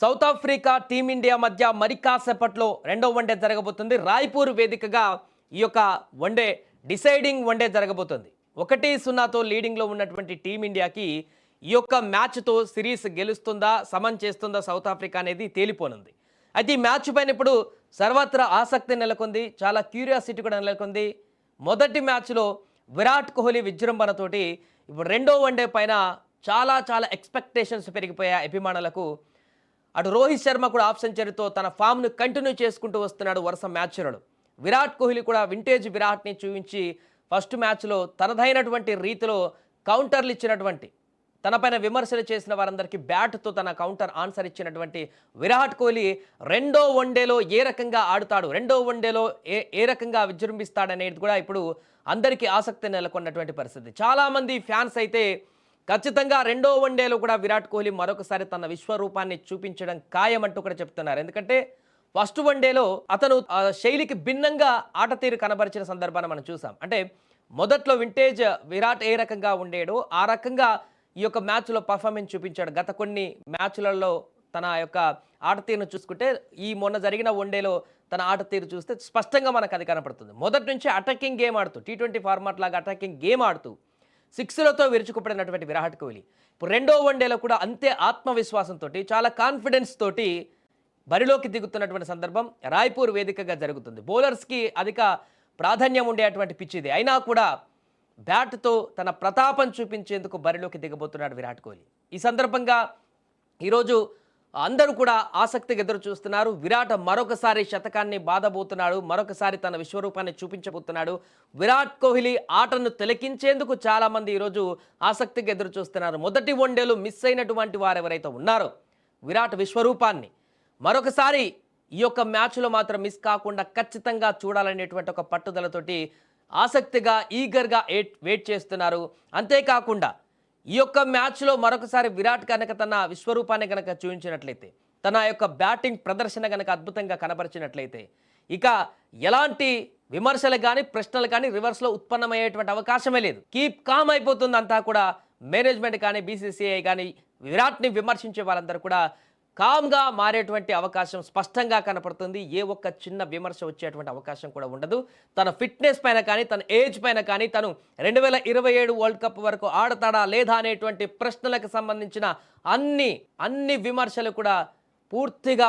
South Africa team India మధ్య మరి కాసేపట్లో రెండో వన్డే జరగబోతుంది. రాయ్పూర్ వేదికగా ఈ యొక్క వన్డే డిసైడింగ్ వన్డే జరగబోతుంది. 1-0తో లీడింగ్లో ఉన్నటువంటి టీమిండియాకి ఈ యొక్క మ్యాచ్తో సిరీస్ గెలుస్తుందా, సమన్ చేస్తుందా సౌత్ ఆఫ్రికా అనేది తేలిపోనుంది. అయితే ఈ మ్యాచ్ పైన ఇప్పుడు సర్వత్రా ఆసక్తి నెలకొంది, చాలా క్యూరియాసిటీ కూడా నెలకొంది. మొదటి మ్యాచ్లో విరాట్ కోహ్లీ విజృంభణతోటి ఇప్పుడు రెండో వన్డే పైన చాలా చాలా ఎక్స్పెక్టేషన్స్ పెరిగిపోయాయి అభిమానులకు. అటు రోహిత్ శర్మ కూడా హాఫ్ సెంచరీతో తన ఫామ్ను కంటిన్యూ చేసుకుంటూ వస్తున్నాడు వరుస మ్యాచ్లలో. విరాట్ కోహ్లీ కూడా వింటేజ్ విరాట్ని చూపించి ఫస్ట్ మ్యాచ్లో తనదైనటువంటి రీతిలో కౌంటర్లు ఇచ్చినటువంటి, తనపైన విమర్శలు చేసిన వారందరికీ బ్యాట్తో తన కౌంటర్ ఆన్సర్ ఇచ్చినటువంటి విరాట్ కోహ్లీ రెండో వన్డేలో ఏ రకంగా ఆడుతాడు, రెండో వన్డేలో ఏ రకంగా విజృంభిస్తాడనేది కూడా ఇప్పుడు అందరికీ ఆసక్తి నెలకొన్నటువంటి పరిస్థితి. చాలామంది ఫ్యాన్స్ అయితే ఖచ్చితంగా రెండో వన్డేలో కూడా విరాట్ కోహ్లీ మరొకసారి తన విశ్వరూపాన్ని చూపించడం ఖాయమంటూ కూడా చెప్తున్నారు. ఎందుకంటే ఫస్ట్ వన్డేలో అతను శైలికి భిన్నంగా ఆట తీరు కనబరిచిన సందర్భాన్ని మనం చూసాం. అంటే మొదట్లో వింటేజ్ విరాట్ ఏ రకంగా ఉండేడో ఆ రకంగా ఈ యొక్క మ్యాచ్లో పర్ఫార్మెన్స్ చూపించాడు. గత కొన్ని మ్యాచ్లలో తన యొక్క ఆట తీరును చూసుకుంటే ఈ మొన్న జరిగిన వన్డేలో తన ఆట తీరు చూస్తే స్పష్టంగా మనకు అది కనపడుతుంది. మొదటి నుంచి అటాకింగ్ గేమ్ ఆడుతూ, T20 ఫార్మాట్ లాగా అటాకింగ్ గేమ్ ఆడుతూ సిక్స్లతో విరుచుకుపడినటువంటి విరాట్ కోహ్లీ ఇప్పుడు రెండో వన్డేలో కూడా అంతే ఆత్మవిశ్వాసంతో, చాలా కాన్ఫిడెన్స్ తోటి బరిలోకి దిగుతున్నటువంటి సందర్భం రాయ్పూర్ వేదికగా జరుగుతుంది. బౌలర్స్కి అధిక ప్రాధాన్యం ఉండేటువంటి పిచ్ ఇది. అయినా కూడా బ్యాట్తో తన ప్రతాపం చూపించేందుకు బరిలోకి దిగబోతున్నాడు విరాట్ కోహ్లీ. ఈ సందర్భంగా ఈరోజు అందరూ కూడా ఆసక్తిగా ఎదురు చూస్తున్నారు. విరాట్ మరొకసారి శతకాన్ని బాధబోతున్నాడు, మరొకసారి తన విశ్వరూపాన్ని చూపించబోతున్నాడు. విరాట్ కోహ్లీ ఆటను తిలకించేందుకు చాలామంది ఈరోజు ఆసక్తిగా ఎదురు చూస్తున్నారు. మొదటి వన్డేలు మిస్ అయినటువంటి వారు ఎవరైతే ఉన్నారో విరాట్ విశ్వరూపాన్ని మరొకసారి ఈ యొక్క మ్యాచ్లో మాత్రం మిస్ కాకుండా ఖచ్చితంగా చూడాలనేటువంటి ఒక పట్టుదలతోటి ఆసక్తిగా ఈగర్గా వెయిట్ చేస్తున్నారు. అంతేకాకుండా ఈ యొక్క మ్యాచ్లో మరొకసారి విరాట్ కనుక తన విశ్వరూపాన్ని కనుక చూపించినట్లయితే, తన యొక్క బ్యాటింగ్ ప్రదర్శన కనుక అద్భుతంగా కనబరిచినట్లయితే ఇక ఎలాంటి విమర్శలు కానీ ప్రశ్నలు కానీ రివర్స్లో ఉత్పన్నమయ్యేటువంటి అవకాశమే లేదు. కీప్ కామ్ అయిపోతుంది అంతా కూడా. మేనేజ్మెంట్ కానీ BCCI కానీ విరాట్ని విమర్శించే వాళ్ళందరూ కూడా కామ్గా మారేటువంటి అవకాశం స్పష్టంగా కనపడుతుంది. ఏ ఒక్క చిన్న విమర్శ వచ్చేటువంటి అవకాశం కూడా ఉండదు. తన ఫిట్నెస్ పైన కానీ, తన ఏజ్ పైన కానీ, తను 2027 వరల్డ్ కప్ వరకు ఆడతాడా లేదా అనేటువంటి ప్రశ్నలకు సంబంధించిన అన్ని విమర్శలు కూడా పూర్తిగా